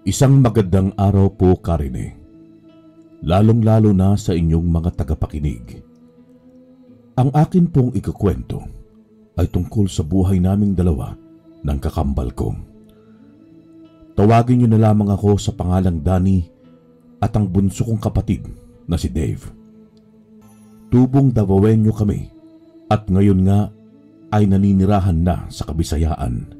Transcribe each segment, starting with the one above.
Isang magandang araw po, Karine. Lalong-lalo na sa inyong mga tagapakinig. Ang akin pong ikukwento ay tungkol sa buhay naming dalawa ng kakambal ko. Tawagin niyo na lamang ako sa pangalang Danny at ang bunso kong kapatid na si Dave. Tubong Davaoenyo kami at ngayon nga ay naninirahan na sa Kabisayaan.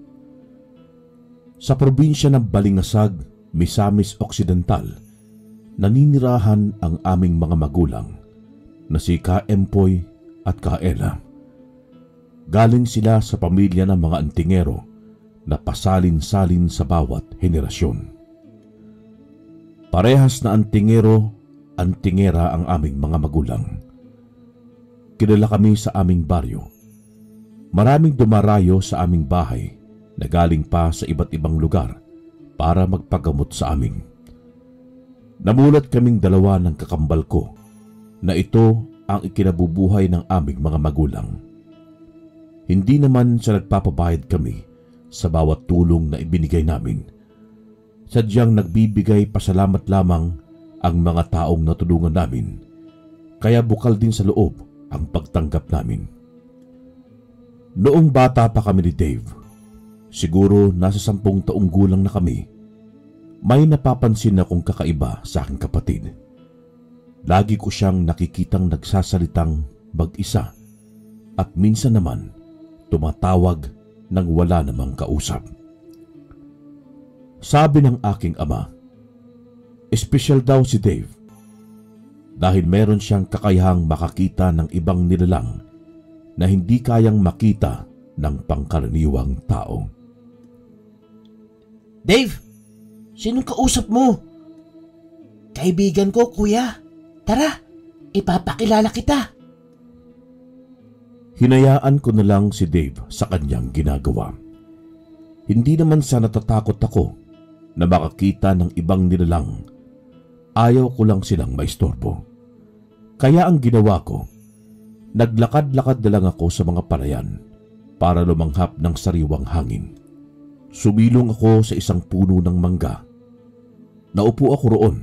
Sa probinsya ng Balingasag, Misamis Occidental, naninirahan ang aming mga magulang na si Ka Empoy at Ka Ella. Galing sila sa pamilya ng mga antingero na pasalin-salin sa bawat henerasyon. Parehas na antingero, antingera ang aming mga magulang. Kilala kami sa aming baryo. Maraming dumarayo sa aming bahay na galing pa sa iba't ibang lugar para magpagamot sa amin. Namulat kaming dalawa ng kakambal ko na ito ang ikinabubuhay ng aming mga magulang. Hindi naman sa nagpapabayad kami sa bawat tulong na ibinigay namin. Sadyang nagbibigay pasalamat lamang ang mga taong natulungan namin, kaya bukal din sa loob ang pagtanggap namin. Noong bata pa kami ni Dave, siguro nasa 10 taong gulang na kami, may napapansin akong kakaiba sa aking kapatid. Lagi ko siyang nakikitang nagsasalitang mag-isa at minsan naman tumatawag nang wala namang kausap. Sabi ng aking ama, espesyal daw si Dave dahil meron siyang kakayahang makakita ng ibang nilalang na hindi kayang makita ng pangkaraniwang tao. Dave, sinong kausap mo? Kaibigan ko, kuya. Tara, ipapakilala kita. Hinayaan ko na lang si Dave sa kanyang ginagawa. Hindi naman sa natatakot ako na makakita ng ibang nilalang. Ayaw ko lang silang maistorbo. Kaya ang ginawa ko, naglakad-lakad na lang ako sa mga palayan para lumanghap ng sariwang hangin. Sumilong ako sa isang puno ng mangga. Naupo ako roon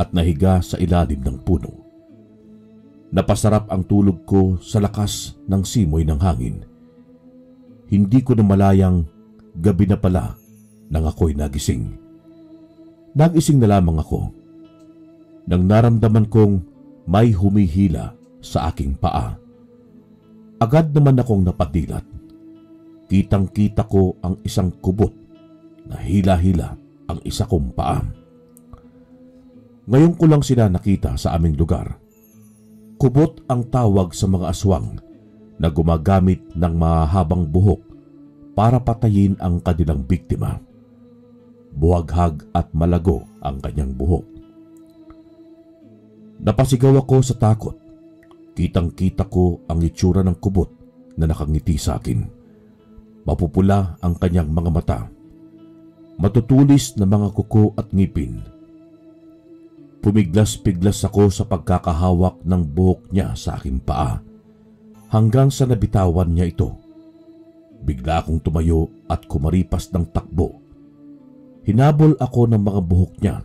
at nahiga sa ilalim ng puno. Napasarap ang tulog ko sa lakas ng simoy ng hangin. Hindi ko namalayang gabi na pala nang ako'y nagising. Nagising na lamang ako nang naramdaman kong may humihila sa aking paa. Agad naman akong napadilat. Kitang-kita ko ang isang kubot na hila-hila ang isa kong paa. Ngayon ko lang sila nakita sa aming lugar. Kubot ang tawag sa mga aswang na gumagamit ng mahabang buhok para patayin ang kanilang biktima. Buhaghag at malago ang kanyang buhok. Napasigaw ako sa takot. Kitang-kita ko ang itsura ng kubot na nakangiti sa akin. Mapupula ang kanyang mga mata. Matutulis na mga kuko at ngipin. Pumiglas-piglas ako sa pagkakahawak ng buhok niya sa aking paa hanggang sa nabitawan niya ito. Bigla akong tumayo at kumaripas ng takbo. Hinabol ako ng mga buhok niya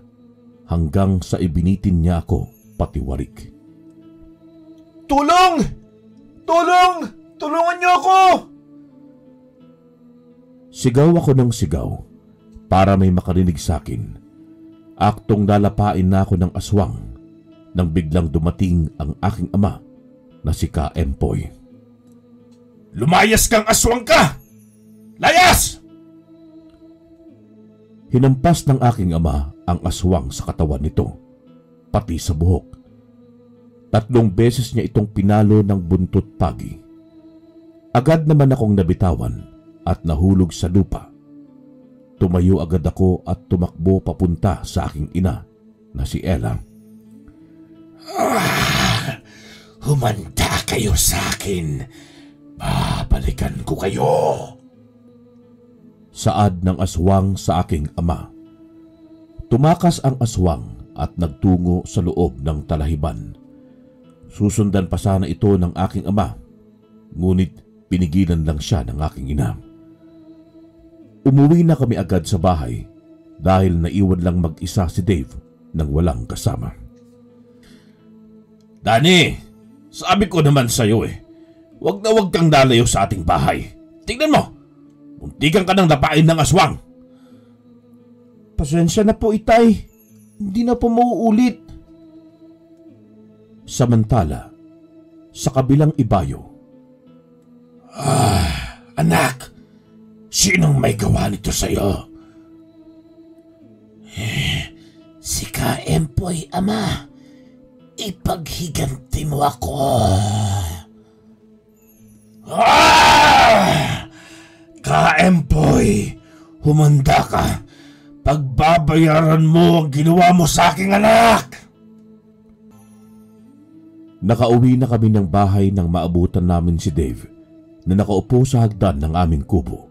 hanggang sa ibinitin niya ako patiwarik. Tulong! Tulong! Tulungan niyo ako! Sigaw ako ng sigaw para may makarinig sa akin. Aktong lalapain na ako ng aswang nang biglang dumating ang aking ama na si Ka Empoy. Lumayas kang aswang ka! Layas! Hinampas ng aking ama ang aswang sa katawan nito, pati sa buhok. 3 beses niya itong pinalo ng buntot pagi. Agad naman akong nabitawan at nahulog sa lupa. Tumayo agad ako at tumakbo papunta sa aking ina na si Ella. Humanda kayo sa akin. Babalikan ko kayo. Saad ng aswang sa aking ama. Tumakas ang aswang at nagtungo sa loob ng talahiban. Susundan pa sana ito ng aking ama, ngunit pinigilan lang siya ng aking ina. Umuwi na kami agad sa bahay dahil naiwan lang mag-isa si Dave nang walang kasama. Danny, sabi ko naman sa'yo wag na wag kang lalayo sa ating bahay. Tingnan mo, muntikan ka nang lapain ng aswang. Pasensya na po, Itay. Hindi na po mauulit. Samantala, sa kabilang ibayo, Anak, sinong may gawa nito sa'yo? Si Kaempoy, Ama. Ipaghiganti mo ako. Kaempoy, humanda ka. Pagbabayaran mo ang ginawa mo sa aking anak. nakauwi na kami ng bahay nang maabutan namin si Dave na nakaupo sa hagdan ng aming kubo.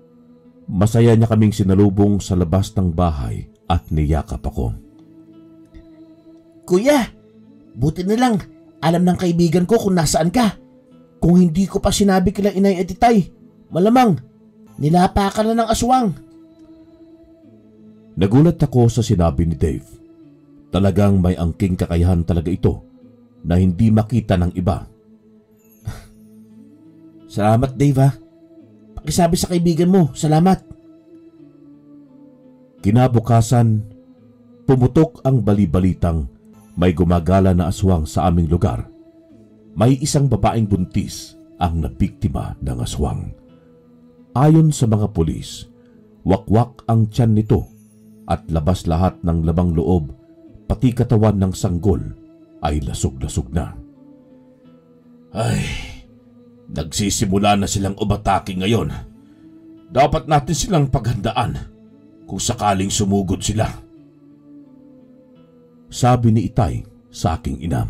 Masaya niya kaming sinalubong sa labas ng bahay at niyakap ako. Kuya, buti na lang alam ng kaibigan ko kung nasaan ka. Kung hindi ko pa sinabi kila inay at itay, malamang nilapa ka na ng aswang. Nagulat ako sa sinabi ni Dave. Talagang may angking kakayahan talaga ito na hindi makita ng iba. Salamat, Dave, ha. Pakisabi sa kaibigan mo, salamat. Kinabukasan, pumutok ang bali-balitang may gumagala na aswang sa aming lugar. May isang babaeng buntis ang nabiktima ng aswang. Ayon sa mga pulis, wakwak ang tiyan nito at labas lahat ng labang loob, pati katawan ng sanggol ay lasog-lasog na. Ay, nagsisimula na silang umatake ngayon. Dapat natin silang paghandaan kung sakaling sumugod sila. Sabi ni Itay sa aking ina.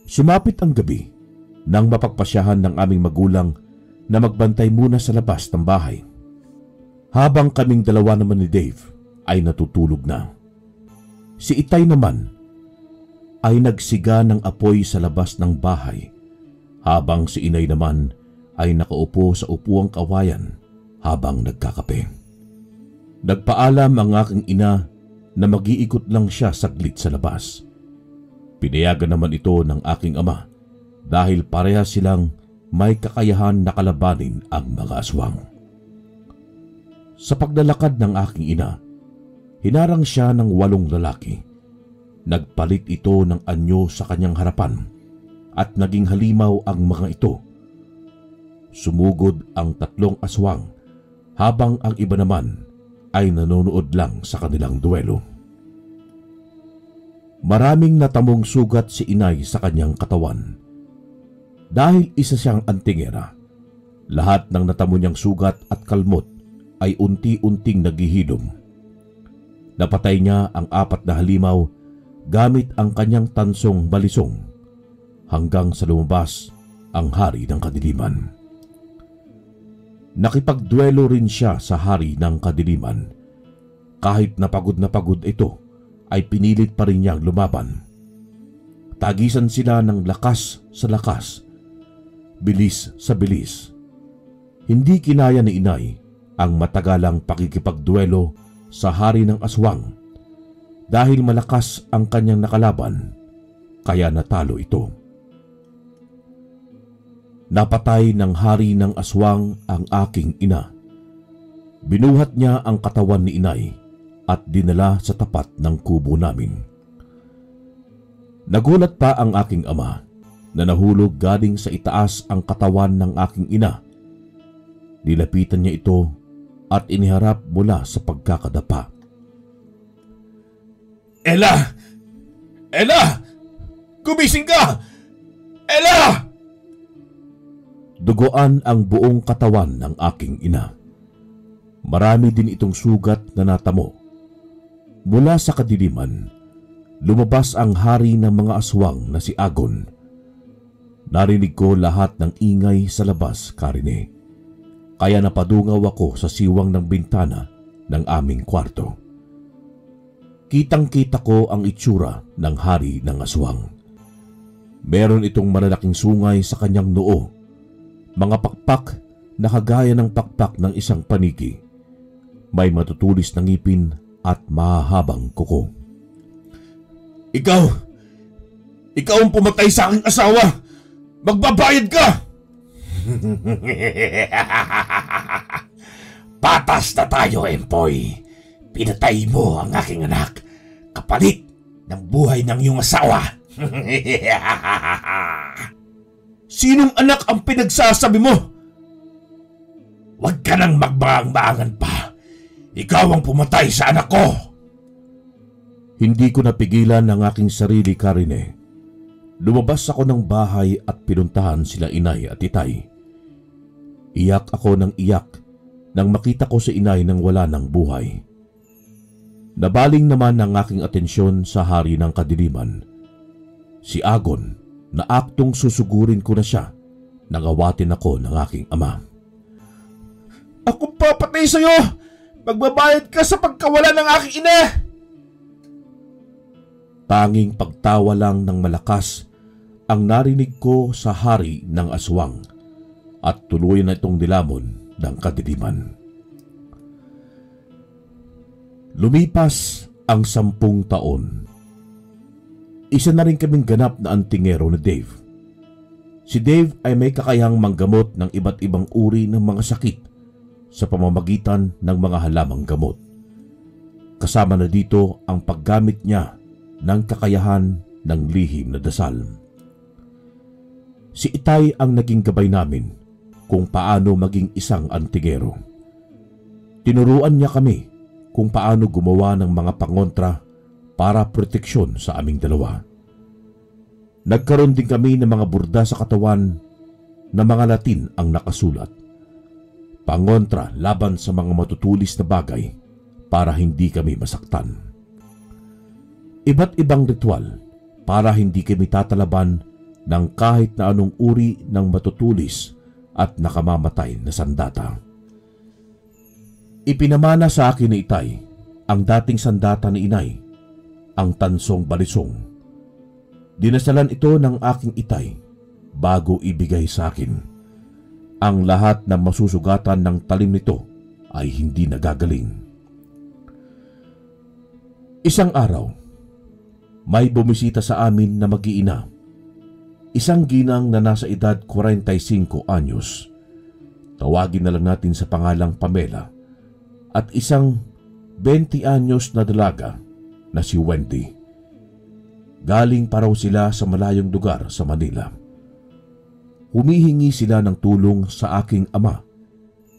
Sumapit ang gabi nang mapagpasyahan ng aming magulang na magbantay muna sa labas ng bahay. Habang kaming dalawa naman ni Dave ay natutulog na. Si Itay naman ay nagsiga ng apoy sa labas ng bahay habang si Inay naman ay nakaupo sa upuang kawayan habang nagkakape. Nagpaalam ang aking ina na mag-iikot lang siya saglit sa labas. Pinayagan naman ito ng aking ama dahil pareha silang may kakayahan na kalabanin ang mga aswang. Sa paglalakad ng aking ina, hinarang siya ng 8 lalaki. Nagpalit ito ng anyo sa kanyang harapan at naging halimaw ang mga ito. Sumugod ang 3 aswang habang ang iba naman ay nanonood lang sa kanilang duelo. Maraming natamong sugat si Inay sa kanyang katawan. Dahil isa siyang antingera, lahat ng natamo niyang sugat at kalmot ay unti-unting naghihilom. Napatay niya ang 4 na halimaw gamit ang kanyang tansong balisong hanggang sa lumabas ang hari ng kadiliman. Nakipagduelo rin siya sa hari ng kadiliman. Kahit na pagod ito, ay pinilit pa rin niyang lumaban. Tagisan sila ng lakas sa lakas, bilis sa bilis. Hindi kinaya ni Inay ang matagalang pakikipagduelo sa hari ng aswang dahil malakas ang kanyang nakalaban, kaya natalo ito. Napatay ng hari ng aswang ang aking ina. Binuhat niya ang katawan ni Inay at dinala sa tapat ng kubo namin. Nagulat pa ang aking ama na nahulog galing sa itaas ang katawan ng aking ina. Nilapitan niya ito at iniharap mula sa pagkakadapa. Ella! Ella! Gumising ka! Ella! Duguan ang buong katawan ng aking ina. Marami din itong sugat na natamo. Mula sa kadiliman, lumabas ang hari ng mga aswang na si Agon. Narinig ko lahat ng ingay sa labas, Karine. Kaya napadungaw ako sa siwang ng bintana ng aming kwarto. Kitang-kita ko ang itsura ng hari ng aswang. Meron itong malalaking sungay sa kanyang noo, mga pakpak na kagaya ng pakpak ng isang paniki. May matutulis na ngipin at mahahabang kuko. Ikaw ang pumatay sa aking asawa! Magbabayad ka! Patas na tayo, Empoy. Pinatay mo ang aking anak kapalit ng buhay ng iyong asawa. Sinong anak ang pinagsasabi mo? Huwag ka nang magbaang-baangan pa. Ikaw ang pumatay sa anak ko. Hindi ko napigilan ang aking sarili, Karine. Lumabas ako ng bahay at pinuntahan sila inay at itay. Iyak ako ng iyak nang makita ko si inay nang wala ng buhay. Nabaling naman ang aking atensyon sa hari ng kadiliman. Si Agon na aktong susugurin ko na siya nang awatin ako ng aking ama. Ako papatay sa'yo! Magbabayad ka sa pagkawala ng aking ina! Tanging pagtawa lang ng malakas ang narinig ko sa hari ng aswang at tuloy na itong nilamon ng kadiliman. Lumipas ang 10 taon. Isa na rin kaming ganap na antingero ni Dave. Si Dave ay may kakayahang manggamot ng iba't ibang uri ng mga sakit sa pamamagitan ng mga halamang gamot. Kasama na dito ang paggamit niya ng kakayahan ng lihim na dasal. Si Itay ang naging gabay namin kung paano maging isang antingero. Tinuruan niya kami kung paano gumawa ng mga pangontra para proteksyon sa aming dalawa. Nagkaroon din kami ng mga burda sa katawan na mga Latin ang nakasulat. Pangontra laban sa mga matutulis na bagay para hindi kami masaktan. Iba't ibang ritual para hindi kami tatalaban ng kahit na anong uri ng matutulis at nakamamatay na sandata. Ipinamana sa akin ni Itay ang dating sandata ni inay, ang tansong balisong. Dinasalan ito ng aking Itay bago ibigay sa akin. Ang lahat ng masusugatan ng talim nito ay hindi nagagaling. Isang araw, may bumisita sa amin na mag-iina. Isang ginang na nasa edad 45 anyos. Tawagin na lang natin sa pangalang Pamela. At isang 20 anyos na dalaga na si Wendy. Galing pa raw sila sa malayong lugar sa Manila. Humihingi sila ng tulong sa aking ama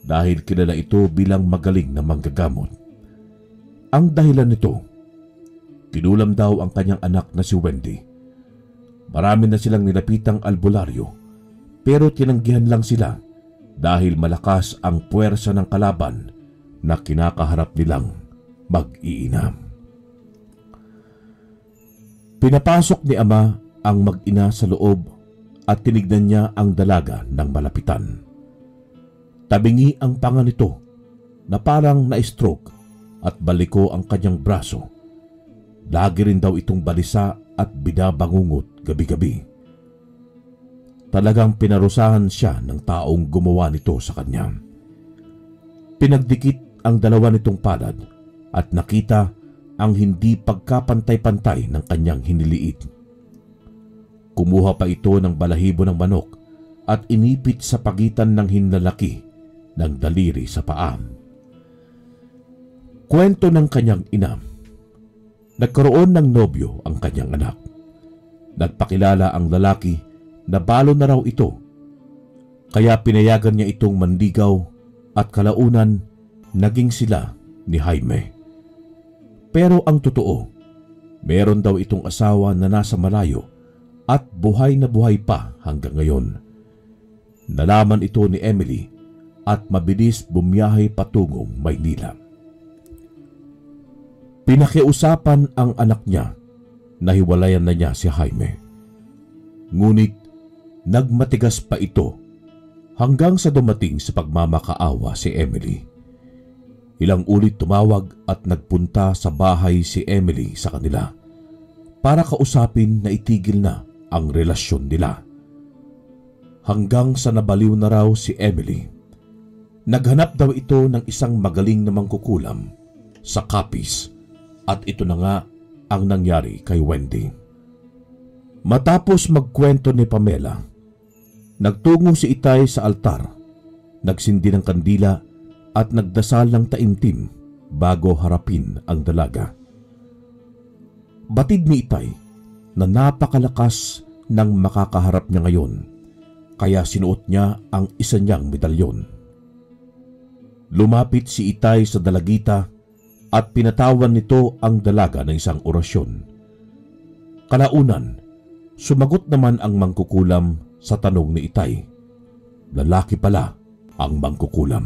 dahil kilala ito bilang magaling na manggagamot. Ang dahilan nito, kinulam daw ang kanyang anak na si Wendy. Marami na silang nilapitang albularyo pero tinanggihan lang sila dahil malakas ang puwersa ng kalaban na kinakaharap nilang mag-iina. Pinapasok ni ama ang mag-ina sa loob at tinignan niya ang dalaga ng malapitan. Tabingi ang panga nito na parang na-stroke at baliko ang kanyang braso. Lagi rin daw itong balisa at binabangungot gabi-gabi. Talagang pinarusahan siya ng taong gumawa nito sa kanya. Pinagdikit ang dalawa nitong palad at nakita ang hindi pagkapantay-pantay ng kanyang hiniliit. Kumuha pa ito ng balahibo ng manok at inipit sa pagitan ng hinlalaki ng daliri sa paa. Kwento ng kanyang ina. Nagkaroon ng nobyo ang kanyang anak. Nagpakilala ang lalaki na balo na raw ito. Kaya pinayagan niya itong manligaw at kalaunan naging sila ni Jaime. Pero ang totoo, meron daw itong asawa na nasa malayo at buhay na buhay pa hanggang ngayon. Nalaman ito ni Emily at mabilis bumiyahe patungong Maynila. Pinakiusapan ang anak niya na hiwalayan na niya si Jaime. Ngunit nagmatigas pa ito hanggang sa dumating sa pagmamakaawa si Emily. Ilang ulit tumawag at nagpunta sa bahay si Emily sa kanila para kausapin na itigil na ang relasyon nila. Hanggang sa nabaliw na raw si Emily. Naghanap daw ito ng isang magaling na mangkukulam sa Capiz at ito na nga ang nangyari kay Wendy. Matapos magkwento ni Pamela, nagtungo si Itay sa altar, nagsindi ng kandila at nagdasal ng taimtim bago harapin ang dalaga. Batid ni Itay na napakalakas ng makakaharap niya ngayon, kaya sinuot niya ang isa niyang medalyon. Lumapit si Itay sa dalagita at pinatawan nito ang dalaga ng isang orasyon. Kalaunan, sumagot naman ang mangkukulam sa tanong ni Itay. Lalaki pala ang mangkukulam.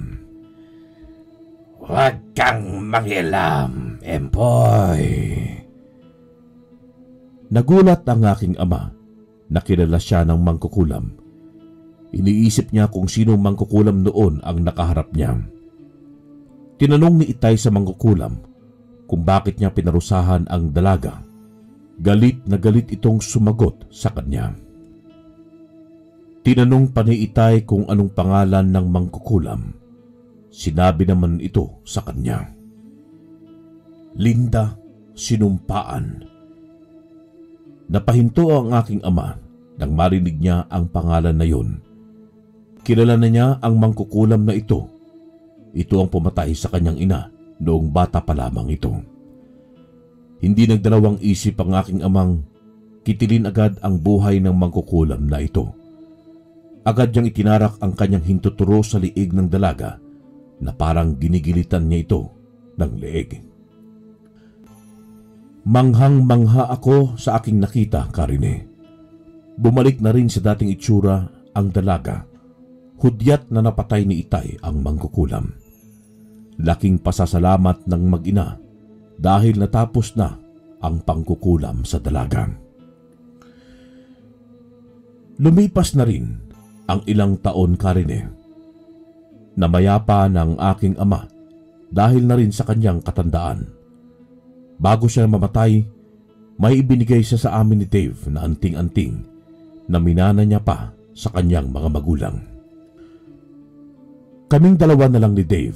Huwag kang mangialam, Empoy. Nagulat ang aking ama na kilala siya ng mangkukulam. Iniisip niya kung sino mangkukulam noon ang nakaharap niya. Tinanong ni Itay sa mangkukulam kung bakit niya pinarusahan ang dalaga. Galit na galit itong sumagot sa kanya. Tinanong pa ni Itay kung anong pangalan ng mangkukulam. Sinabi naman ito sa kanya. Linda Sinumpaan. Napahinto ang aking ama nang marinig niya ang pangalan na yun. Kilala na niya ang mangkukulam na ito. Ito ang pumatay sa kanyang ina noong bata pa lamang ito. Hindi nagdalawang isip ang aking amang kitilin agad ang buhay ng mangkukulam na ito. Agad niyang itinarak ang kanyang hintuturo sa liig ng dalaga na parang ginigilitan niya ito ng leeg. Manghang-mangha ako sa aking nakita, Karine. Bumalik na rin sa dating itsura ang dalaga. Hudyat na napatay ni Itay ang mangkukulam. Laking pasasalamat ng mag-ina dahil natapos na ang pangkukulam sa dalaga. Lumipas na rin ang ilang taon, Karine. Namayapa ng aking ama dahil na rin sa kanyang katandaan. Bago siya mamatay, may ibinigay siya sa amin ni Dave na anting-anting na minana niya pa sa kanyang mga magulang. Kaming dalawa na lang ni Dave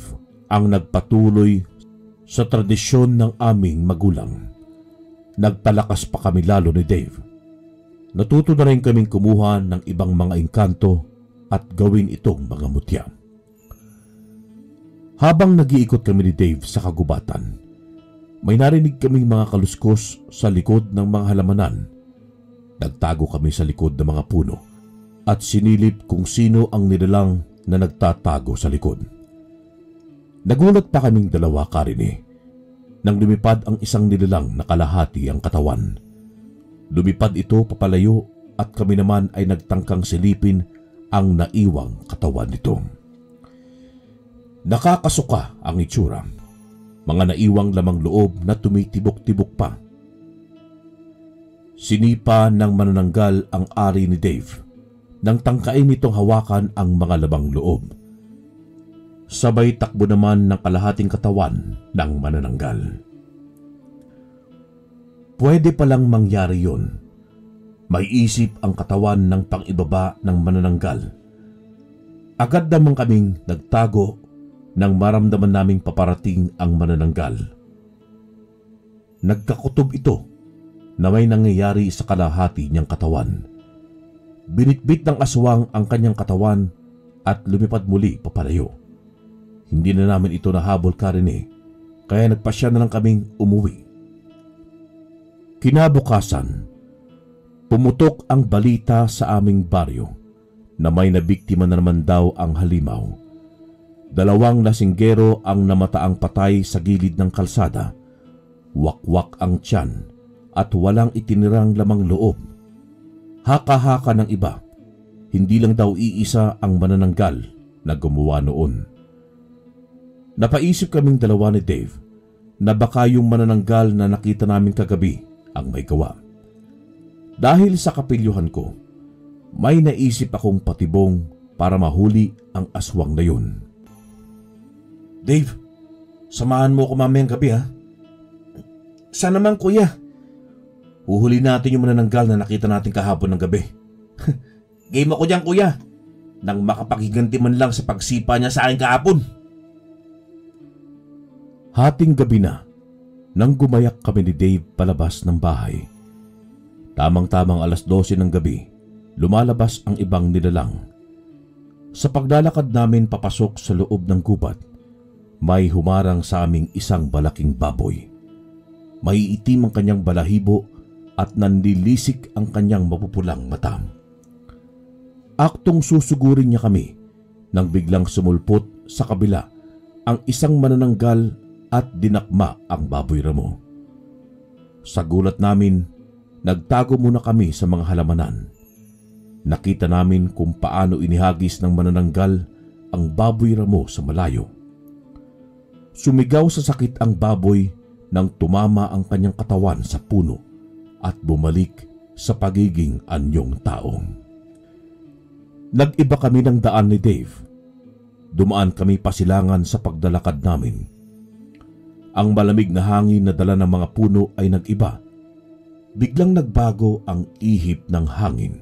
ang nagpatuloy sa tradisyon ng aming magulang. Nagpalakas pa kami lalo ni Dave. Natuto na rin kaming kumuha ng ibang mga engkanto at gawin itong mga mutya. Habang nag-iikot kami ni Dave sa kagubatan, may narinig kaming mga kaluskos sa likod ng mga halamanan. Nagtago kami sa likod ng mga puno at sinilip kung sino ang nilalang na nagtatago sa likod. Nagulat pa kaming dalawa, Karine, nang lumipad ang isang nilalang na kalahati ang katawan. Lumipad ito papalayo at kami naman ay nagtangkang silipin ang naiwang katawan nito. Nakakasuka ang itsura. Mga naiwang lamang loob na tumitibok-tibok pa. Sinipa ng manananggal ang ari ni Dave nang tangkain nitong hawakan ang mga labang loob. Sabay takbo naman ng kalahating katawan ng manananggal. Pwede palang mangyari yun. May isip ang katawan ng pang-ibaba ng manananggal. Agad naman kaming nagtago nang maramdaman naming paparating ang manananggal. Nagkakutob ito na may nangyayari sa kalahati niyang katawan. Binitbit ng aswang ang kanyang katawan at lumipad muli papalayo. Hindi na namin ito nahabol, Karine, kaya nagpasya na lang kaming umuwi. Kinabukasan, pumutok ang balita sa aming baryo na may nabiktima na naman daw ang halimaw. 2 lasinggero ang namataang patay sa gilid ng kalsada. Wakwak ang tiyan at walang itinirang lamang loob. Haka-haka ng iba, hindi lang daw iisa ang manananggal na gumawa noon. Napaisip kaming dalawa ni Dave na baka yung manananggal na nakita namin kagabi ang may gawa. Dahil sa kapilyuhan ko, may naisip akong patibong para mahuli ang aswang na yun. Dave, samahan mo ko mamayang gabi, ha? Saan naman, kuya? Uhuli natin yung manananggal na nakita natin kahapon ng gabi. Game ako dyan, kuya. nang makapagiganti man lang sa pagsipa niya sa akin kahapon. Hating gabi na nang gumayak kami ni Dave palabas ng bahay. Tamang-tamang 12:00 ng gabi, lumalabas ang ibang nilalang. Sa paglalakad namin papasok sa loob ng gubat, may humarang sa aming isang malaking baboy. May itim ang kanyang balahibo at nanlilisik ang kanyang mapupulang mata. Aktong susugurin niya kami nang biglang sumulpot sa kabila ang isang manananggal at dinakma ang baboy ramo. Sa gulat namin, nagtago muna kami sa mga halamanan. Nakita namin kung paano inihagis ng manananggal ang baboy ramo sa malayo. Sumigaw sa sakit ang baboy nang tumama ang kanyang katawan sa puno at bumalik sa pagiging anyong tao. Nag-iba kami ng daan ni Dave. Dumaan kami pasilangan sa pagdalakad namin. Ang malamig na hangin na dala ng mga puno ay nag-iba. Biglang nagbago ang ihip ng hangin.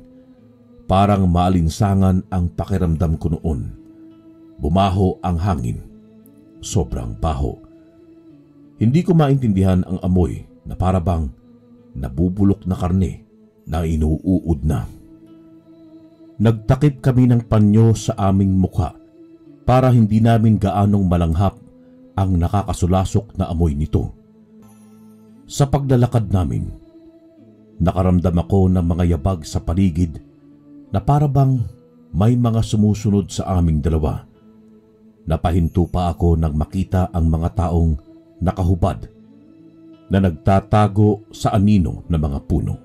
Parang maalinsangan ang pakiramdam ko noon. Bumaho ang hangin. Sobrang baho. Hindi ko maintindihan ang amoy na parabang nabubulok na karne na inuuod na. Nagtakip kami ng panyo sa aming mukha para hindi namin gaanong malanghap ang nakakasulasok na amoy nito. Sa paglalakad namin, nakaramdam ako ng mga yabag sa paligid na parabang may mga sumusunod sa aming dalawa. Napahinto pa ako nang makita ang mga taong nakahubad na nagtatago sa anino ng mga puno.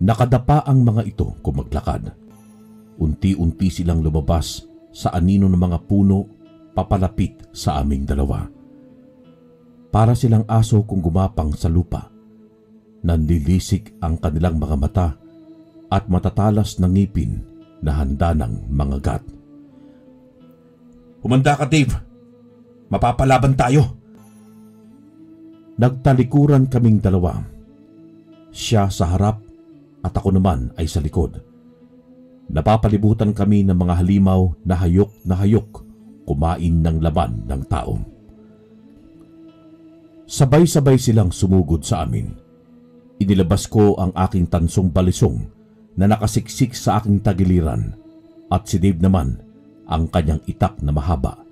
Nakadapa ang mga ito kung maglakad. Unti-unti silang lumabas sa anino ng mga puno papalapit sa aming dalawa. Para silang aso kung gumapang sa lupa. Nanlilisik ang kanilang mga mata at matatalas na ngipin na handa ng mga gat. Humanda ka, Dave. Mapapalaban tayo. Nagtalikuran kaming dalawa. Siya sa harap at ako naman ay sa likod. Napapalibutan kami ng mga halimaw na hayok kumain ng laman ng tao. Sabay-sabay silang sumugod sa amin. Inilabas ko ang aking tansong balisong na nakasiksik sa aking tagiliran at si Dave naman ang kanyang itak na mahaba.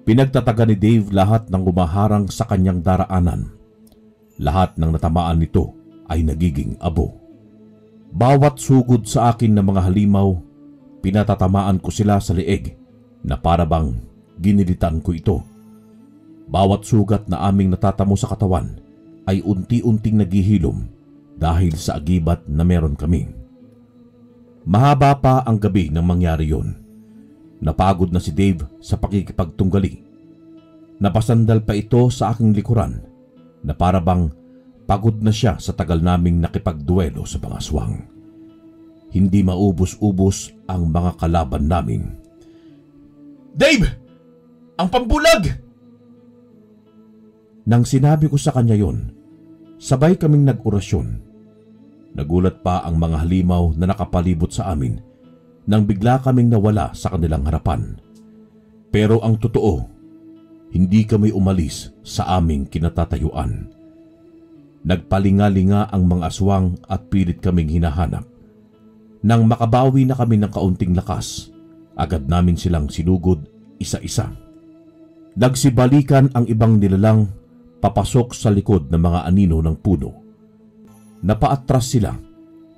Pinagtataga ni Dave lahat ng umaharang sa kanyang daraanan. Lahat ng natamaan nito ay nagiging abo. Bawat sugod sa akin ng mga halimaw, pinatatamaan ko sila sa leeg na parabang ginilitan ko ito. Bawat sugat na aming natatamo sa katawan ay unti-unting naghihilom dahil sa agibat na meron kami. Mahaba pa ang gabi nang mangyari yon. Napagod na si Dave sa pakikipagtunggali. Napasandal pa ito sa aking likuran na parabang pagod na siya sa tagal naming nakipagduelo sa mga aswang. Hindi maubos-ubos ang mga kalaban namin. Dave! Ang pambulag! Nang sinabi ko sa kanya yon, sabay kaming nag-orasyon. Nagulat pa ang mga halimaw na nakapalibot sa amin nang bigla kaming nawala sa kanilang harapan. Pero ang totoo, hindi kami umalis sa aming kinatatayuan. Nagpalinga-linga ang mga aswang at pilit kaming hinahanap. Nang makabawi na kami ng kaunting lakas, agad namin silang sinugod isa-isa. Nagsibalikan ang ibang nilalang papasok sa likod ng mga anino ng puno. Napaatras sila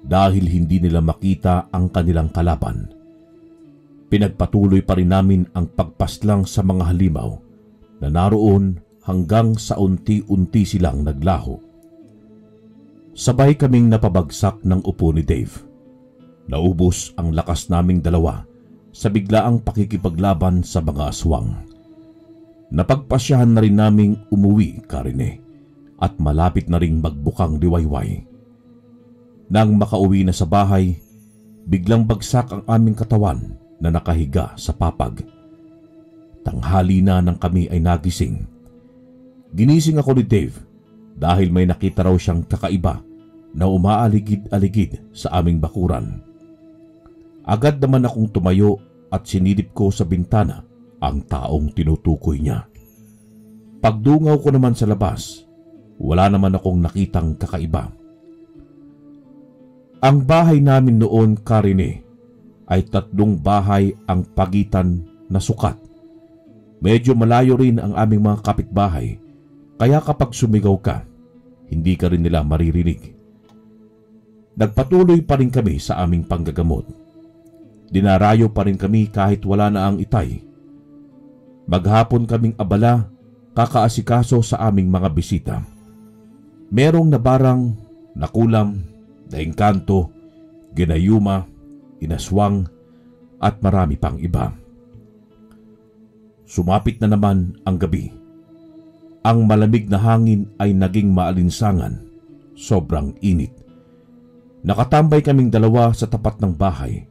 dahil hindi nila makita ang kanilang kalaban. Pinagpatuloy pa rin namin ang pagpaslang sa mga halimaw na naroon hanggang sa unti-unti silang naglaho. Sabay kaming napabagsak ng upo ni Dave. Naubos ang lakas naming dalawa sa biglaang pakikipaglaban sa mga aswang. Napagpasyahan na rin naming umuwi, Karine, at malapit na ring magbukang liwayway. Nang makauwi na sa bahay, biglang bagsak ang aming katawan na nakahiga sa papag. Tanghali na nang kami ay nagising. Ginising ako ni Dave dahil may nakita raw siyang kakaiba na umaaligid-aligid sa aming bakuran. Agad naman akong tumayo at sinilip ko sa bintana ang taong tinutukoy niya. Pagdungaw ko naman sa labas, wala naman akong nakitang kakaiba. Ang bahay namin noon, Karine, ay 3 bahay ang pagitan na sukat. Medyo malayo rin ang aming mga kapitbahay, kaya kapag sumigaw ka, hindi ka rin nila maririnig. Nagpatuloy pa rin kami sa aming panggagamot. Dinarayo pa rin kami kahit wala na ang itay. Maghapon kaming abala, kakaasikaso sa aming mga bisita. Merong nabarang, nakulam, naengkanto, ginayuma, inaswang, at marami pang iba. Sumapit na naman ang gabi. Ang malamig na hangin ay naging maalinsangan, sobrang init. Nakatambay kaming 2 sa tapat ng bahay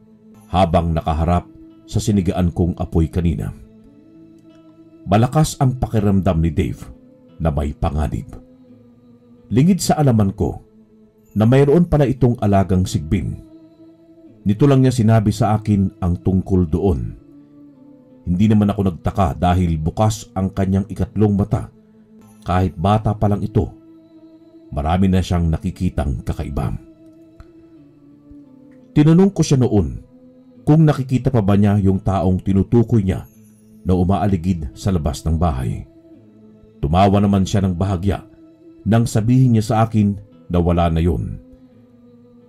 habang nakaharap sa sinigaan kong apoy kanina. Malakas ang pakiramdam ni Dave na may panganib. Lingid sa alaman ko na mayroon pala itong alagang sigbin. Nito lang niya sinabi sa akin ang tungkol doon. Hindi naman ako nagtaka dahil bukas ang kanyang ikatlong mata. Kahit bata pa lang ito, marami na siyang nakikitang kakaiba. Tinanong ko siya noon kung nakikita pa ba niya yung taong tinutukoy niya na umaaligid sa labas ng bahay. Tumawa naman siya ng bahagya nang sabihin niya sa akin na wala na yun.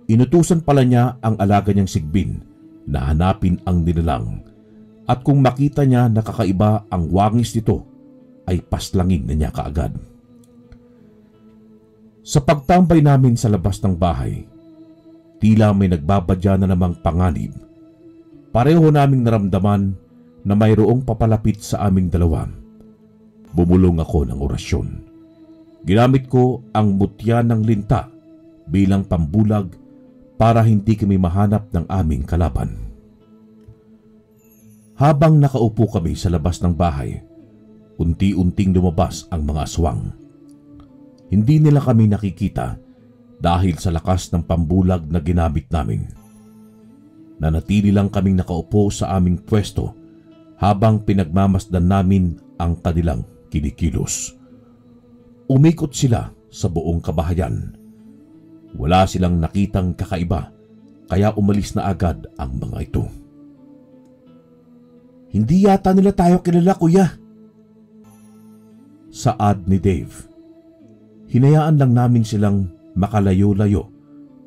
Inutusan pala niya ang alaga niyang sigbin na hanapin ang nilalang at kung makita niya na kakaiba ang wangis nito ay paslangin na niya kaagad. Sa pagtambay namin sa labas ng bahay, tila may nagbabadya na namang panganib. Pareho naming naramdaman na mayroong papalapit sa aming 2. Bumulong ako ng orasyon. Ginamit ko ang mutya ng linta bilang pambulag para hindi kami mahanap ng aming kalaban. Habang nakaupo kami sa labas ng bahay, unti-unting lumabas ang mga aswang. Hindi nila kami nakikita dahil sa lakas ng pambulag na ginamit namin. Nanatili lang kaming nakaupo sa aming pwesto habang pinagmamasdan namin ang kanilang kinikilos. Umikot sila sa buong kabahayan. Wala silang nakitang kakaiba kaya umalis na agad ang mga ito. Hindi yata nila tayo kilala, kuya. Saad ni Dave. Hinayaan lang namin silang makalayo-layo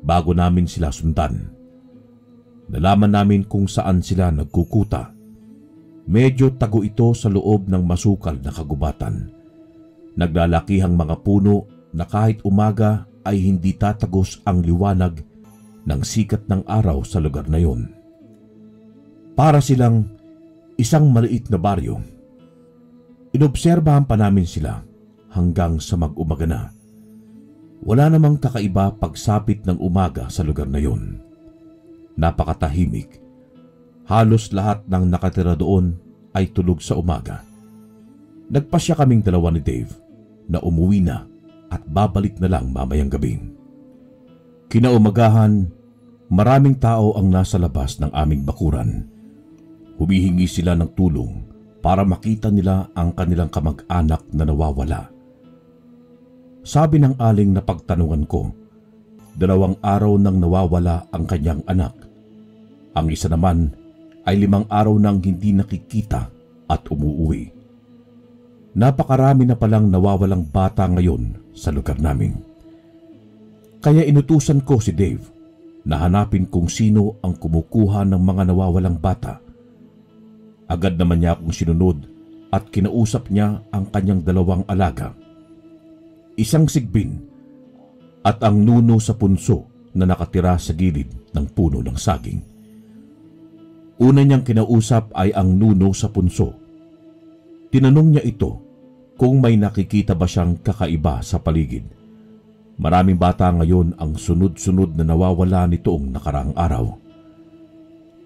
bago namin sila sundan. Nalaman namin kung saan sila nagkukuta. Medyo tago ito sa loob ng masukal na kagubatan. Naglalakihang mga puno na kahit umaga ay hindi tatagos ang liwanag ng sikat ng araw sa lugar na yon. Para silang isang maliit na baryo. Inobserbahan pa namin sila hanggang sa mag-umaga na. Wala namang kakaiba pagsapit ng umaga sa lugar na yon. Napakatahimik. Halos lahat ng nakatira doon ay tulog sa umaga. Nagpasya kaming 2 ni Dave na umuwi na at babalik na lang mamayang gabi. Kinaumagahan, maraming tao ang nasa labas ng aming bakuran. Humihingi sila ng tulong para makita nila ang kanilang kamag-anak na nawawala. Sabi ng aling na pagtanungan ko, 2 araw nang nawawala ang kanyang anak. Ang isa naman ay 5 araw nang hindi nakikita at umuuwi. Napakarami na palang nawawalang bata ngayon sa lugar namin. Kaya inutusan ko si Dave na hanapin kung sino ang kumukuha ng mga nawawalang bata. Agad naman niya akong sinunod at kinausap niya ang kanyang 2 alaga. Isang sigbin at ang nuno sa punso na nakatira sa gilid ng puno ng saging. Una niyang kinausap ay ang nuno sa punso. Tinanong niya ito kung may nakikita ba siyang kakaiba sa paligid. Maraming bata ngayon ang sunod-sunod na nawawala nitoong nakaraang araw.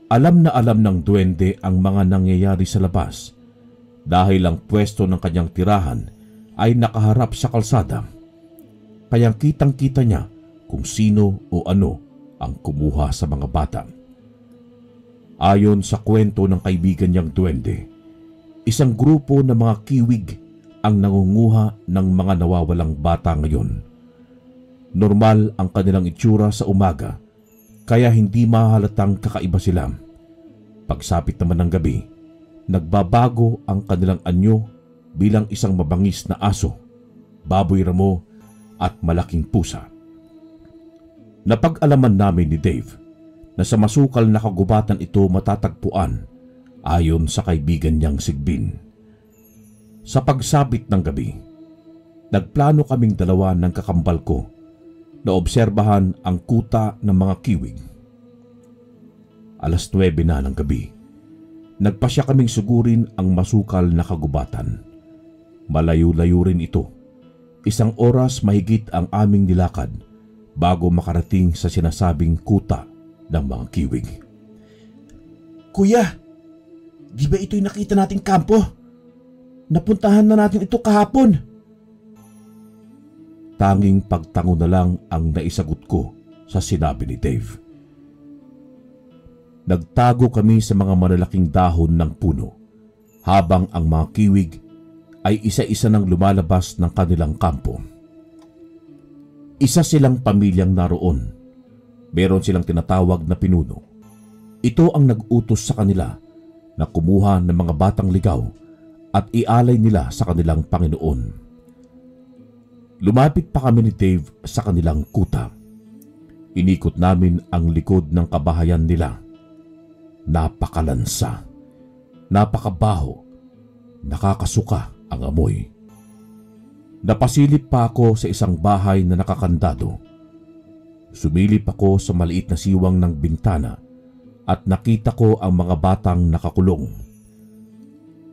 Alam na alam ng duwende ang mga nangyayari sa labas dahil ang pwesto ng kanyang tirahan ay nakaharap sa kalsada. Kaya kitang-kita niya kung sino o ano ang kumuha sa mga bata. Ayon sa kwento ng kaibigan niyang duwende, isang grupo ng mga kiwig ang nangunguha ng mga nawawalang bata ngayon. Normal ang kanilang itsura sa umaga, kaya hindi mahalatang kakaiba sila. Pagsapit naman ng gabi, nagbabago ang kanilang anyo bilang isang mabangis na aso, baboy ramo at malaking pusa. Napag-alaman namin ni Dave na sa masukal na kagubatan ito matatagpuan ayon sa kaibigan niyang Sigbin. Sa pagsapit ng gabi, nagplano kaming dalawa ng kakambal ko na obserbahan ang kuta ng mga kiwig. 9:00 na ng gabi, nagpasya kaming sugurin ang masukal na kagubatan. Malayo-layo rin ito. 1 oras mahigit ang aming nilakad bago makarating sa sinasabing kuta ng mga kiwig. Kuya, di ba ito'y nakita nating kampo? Napuntahan na natin ito kahapon. Tanging pagtango na lang ang naisagot ko sa sinabi ni Dave. Nagtago kami sa mga malalaking dahon ng puno habang ang mga kiwig ay isa-isa nang lumalabas ng kanilang kampo. Isa silang pamilyang naroon. Meron silang tinatawag na pinuno. Ito ang nag-utos sa kanila na kumuha ng mga batang ligaw at ialay nila sa kanilang Panginoon. Lumapit pa kami ni Dave sa kanilang kuta. Inikot namin ang likod ng kabahayan nila. Napakalansa, napakabaho, nakakasuka ang amoy. Napasilip pa ako sa isang bahay na nakakandado. Sumilip ako sa maliit na siwang ng bintana at nakita ko ang mga batang nakakulong.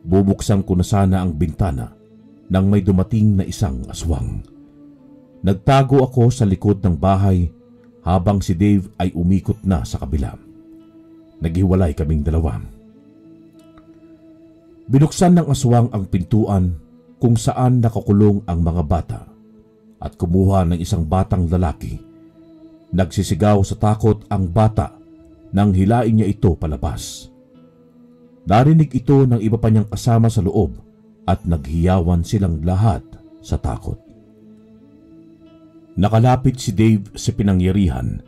Bubuksan ko na sana ang bintana nang may dumating na isang aswang. Nagtago ako sa likod ng bahay habang si Dave ay umikot na sa kabila. Naghiwalay kaming dalawa. Binuksan ng aswang ang pintuan kung saan nakakulong ang mga bata at kumuha ng isang batang lalaki. Nagsisigaw sa takot ang bata nang hilain niya ito palabas. Narinig ito ng iba pa niyang kasama sa loob at naghiyawan silang lahat sa takot. Nakalapit si Dave sa pinangyarihan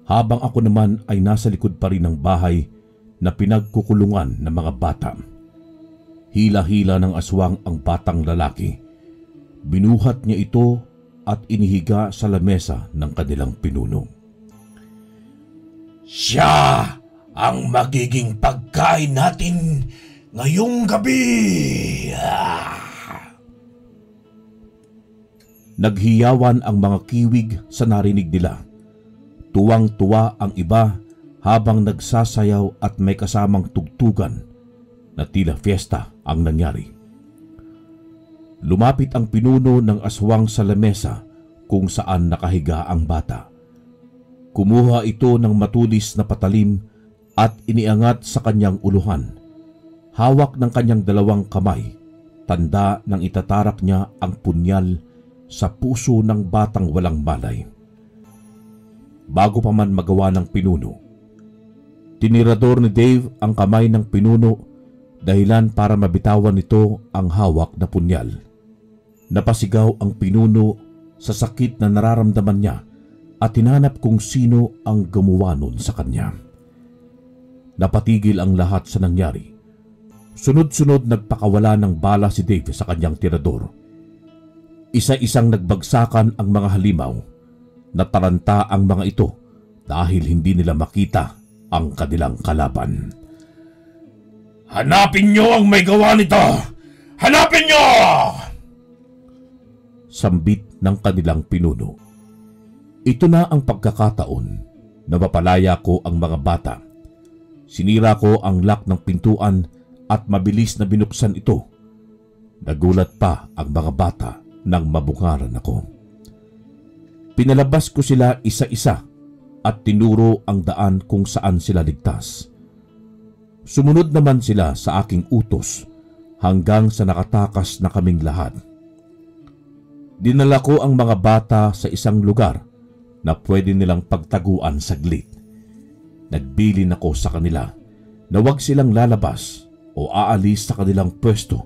habang ako naman ay nasa likod pa rin ng bahay na pinagkukulungan ng mga bata. Hila-hila ng aswang ang batang lalaki. Binuhat niya ito at inihiga sa lamesa ng kanilang pinuno. Siya ang magiging pagkain natin ngayong gabi. Naghiyawan ang mga kiwig sa narinig nila. Tuwang-tuwa ang iba habang nagsasayaw at may kasamang tugtugan na tila fiesta ang nangyari. Lumapit ang pinuno ng aswang sa lamesa kung saan nakahiga ang bata. Kumuha ito ng matulis na patalim at iniangat sa kanyang uluhan. Hawak ng kanyang 2 kamay, tanda ng itatarak niya ang punyal sa puso ng batang walang malay. Bago pa man magawa ng pinuno, tinirador ni Dave ang kamay ng pinuno dahilan para mabitawan nito ang hawak na punyal. Napasigaw ang pinuno sa sakit na nararamdaman niya at tinanap kung sino ang gumawa nun sa kanya. Napatigil ang lahat sa nangyari. Sunod-sunod nagpakawala ng bala si Dave sa kanyang tirador. Isa-isang nagbagsakan ang mga halimaw. Nataranta ang mga ito dahil hindi nila makita ang kanilang kalaban. Hanapin niyo ang may gawa nito! Hanapin niyo! Sambit ng kanilang pinuno. Ito na ang pagkakataon na mapalaya ko ang mga bata. Sinira ko ang lock ng pintuan at mabilis na binuksan ito. Nagulat pa ang mga bata nang mabungaran ako. Pinalabas ko sila isa-isa at tinuro ang daan kung saan sila ligtas. Sumunod naman sila sa aking utos hanggang sa nakatakas na kaming lahat. Dinala ko ang mga bata sa isang lugar na pwede nilang pagtaguan saglit. Nagbilin ako sa kanila na huwag silang lalabas o aalis sa kanilang pwesto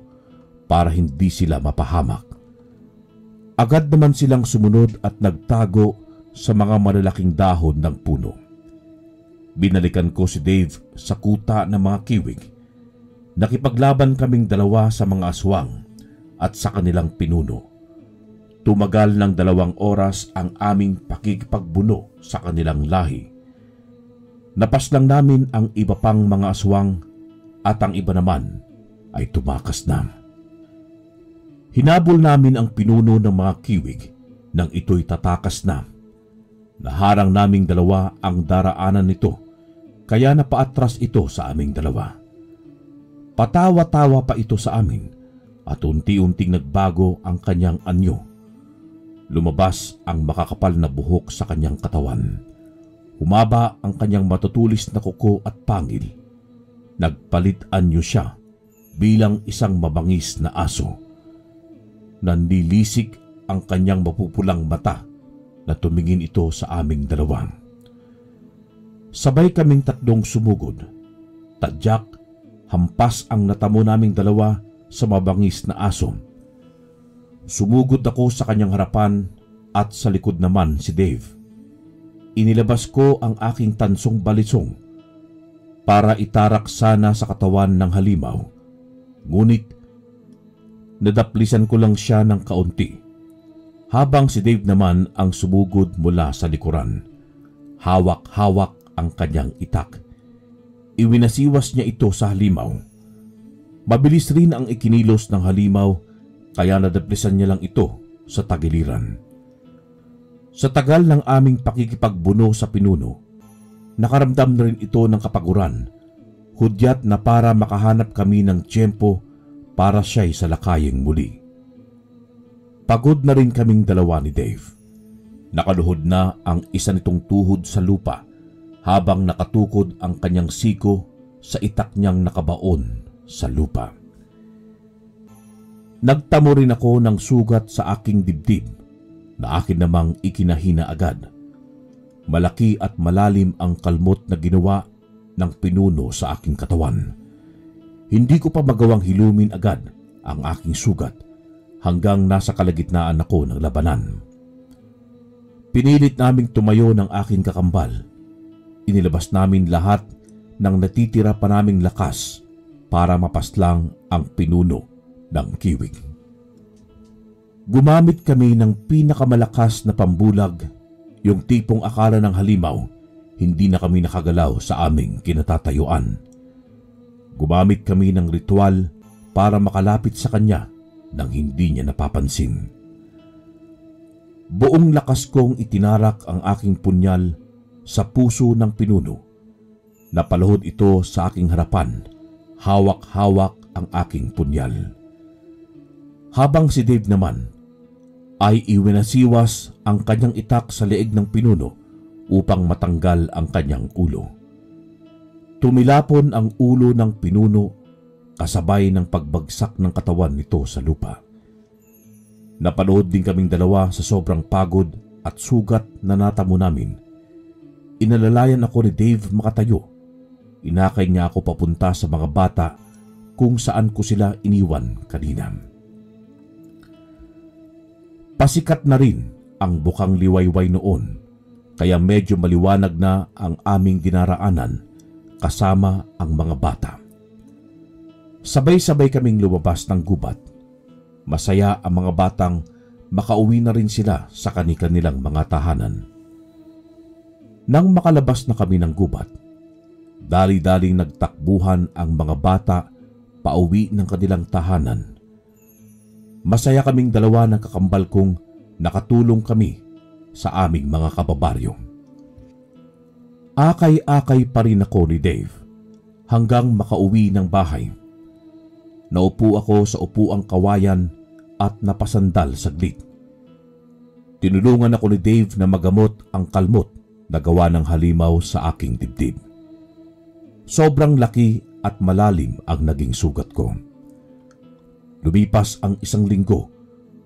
para hindi sila mapahamak. Agad naman silang sumunod at nagtago sa mga malalaking dahon ng puno. Binalikan ko si Dave sa kuta ng mga kiwig. Nakipaglaban kaming dalawa sa mga aswang at sa kanilang pinuno. Tumagal ng 2 oras ang aming pakikipagbuno sa kanilang lahi. Napaslang namin ang iba pang mga aswang at ang iba naman ay tumakas na. Hinabol namin ang pinuno ng mga kiwig nang ito'y tatakas na. Naharang naming dalawa ang daraanan nito kaya napaatras ito sa aming dalawa. Patawa-tawa pa ito sa amin at unti-unting nagbago ang kanyang anyo. Lumabas ang makakapal na buhok sa kanyang katawan. Humaba ang kanyang matutulis na kuko at pangil. Nagpalit anyo siya bilang isang mabangis na aso. Nanlilisik ang kanyang mapupulang mata na tumingin ito sa aming dalawa. Sabay kaming 3 sumugod. Tadyak, hampas ang natamo naming dalawa sa mabangis na aso. Sumugod ako sa kanyang harapan at sa likod naman si Dave. Inilabas ko ang aking tansong balisong para itarak sana sa katawan ng halimaw. Ngunit nadaplisan ko lang siya ng kaunti. Habang si Dave naman ang sumugod mula sa likuran. Hawak-hawak ang kanyang itak. Iwinasiwas niya ito sa halimaw. Mabilis rin ang ikinilos ng halimaw kaya nadaplisan niya lang ito sa tagiliran. Sa tagal ng aming pakikipagbuno sa pinuno, nakaramdam na rin ito ng kapaguran, hudyat na para makahanap kami ng tiyempo para siya'y salakayeng muli. Pagod na rin kaming dalawa ni Dave. Nakaluhod na ang isa nitong tuhod sa lupa habang nakatukod ang kanyang siko sa itak niyang nakabaon sa lupa. Nagtamo rin ako ng sugat sa aking dibdib na akin namang ikinahina agad. Malaki at malalim ang kalmot na ginawa ng pinuno sa aking katawan. Hindi ko pa magawang hilumin agad ang aking sugat hanggang nasa kalagitnaan ako ng labanan. Pinilit naming tumayo ng aking kakambal. Inilabas namin lahat ng natitira pa naming lakas para mapaslang ang pinuno ng kiwig. Gumamit kami ng pinakamalakas na pambulag, yung tipong akala ng halimaw hindi na kami nakagalaw sa aming kinatatayuan. Gumamit kami ng ritual para makalapit sa kanya nang hindi niya napapansin. Buong lakas kong itinarak ang aking punyal sa puso ng pinuno. Napaluhod ito sa aking harapan, hawak-hawak ang aking punyal. Habang si Dave naman ay iwinasiwas ang kanyang itak sa leeg ng pinuno upang matanggal ang kanyang ulo. Tumilapon ang ulo ng pinuno kasabay ng pagbagsak ng katawan nito sa lupa. Napanood din kaming dalawa sa sobrang pagod at sugat na natamo namin. Inalalayan ako ni Dave makatayo. Inakay niya ako papunta sa mga bata kung saan ko sila iniwan kanina. Pasikat na rin ang bukang liwayway noon, kaya medyo maliwanag na ang aming dinaraanan kasama ang mga bata. Sabay-sabay kaming lumabas ng gubat. Masaya ang mga batang makauwi na rin sila sa kani-kanilang mga tahanan. Nang makalabas na kami ng gubat, dali-daling nagtakbuhan ang mga bata pauwi ng kanilang tahanan. Masaya kaming dalawa ng kakambal kong nakatulong kami sa aming mga kababaryo. Akay-akay pa rin ako ni Dave hanggang makauwi ng bahay. Naupo ako sa upuang kawayan at napasandal saglit. Tinulungan ako ni Dave na magamot ang kalmot na gawa ng halimaw sa aking dibdib. Sobrang laki at malalim ang naging sugat ko. Lumipas ang 1 linggo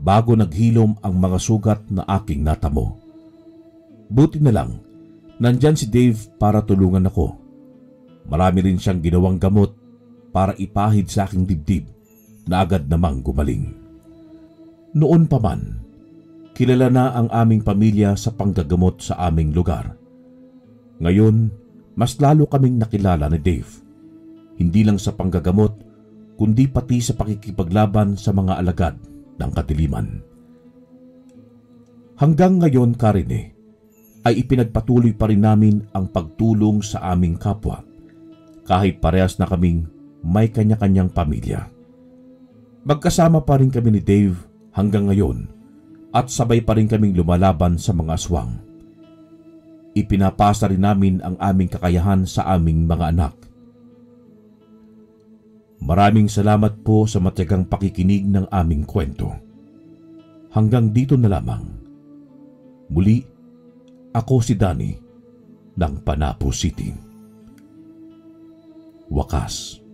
bago naghilom ang mga sugat na aking natamo. Buti na lang, nandyan si Dave para tulungan ako. Marami rin siyang ginawang gamot para ipahid sa aking dibdib na agad namang gumaling. Noon pa man, kilala na ang aming pamilya sa panggagamot sa aming lugar. Ngayon, mas lalo kaming nakilala ni Dave. Hindi lang sa panggagamot, kundi pati sa pakikipaglaban sa mga alagad ng kadiliman. Hanggang ngayon, Karine, ay ipinagpatuloy pa rin namin ang pagtulong sa aming kapwa kahit parehas na kaming may kanya-kanyang pamilya. Magkasama pa rin kami ni Dave hanggang ngayon at sabay pa rin kaming lumalaban sa mga aswang. Ipinapasa rin namin ang aming kakayahan sa aming mga anak. Maraming salamat po sa matiyagang pakikinig ng aming kwento. Hanggang dito na lamang. Muli, ako si Danny ng Panapo City. Wakas.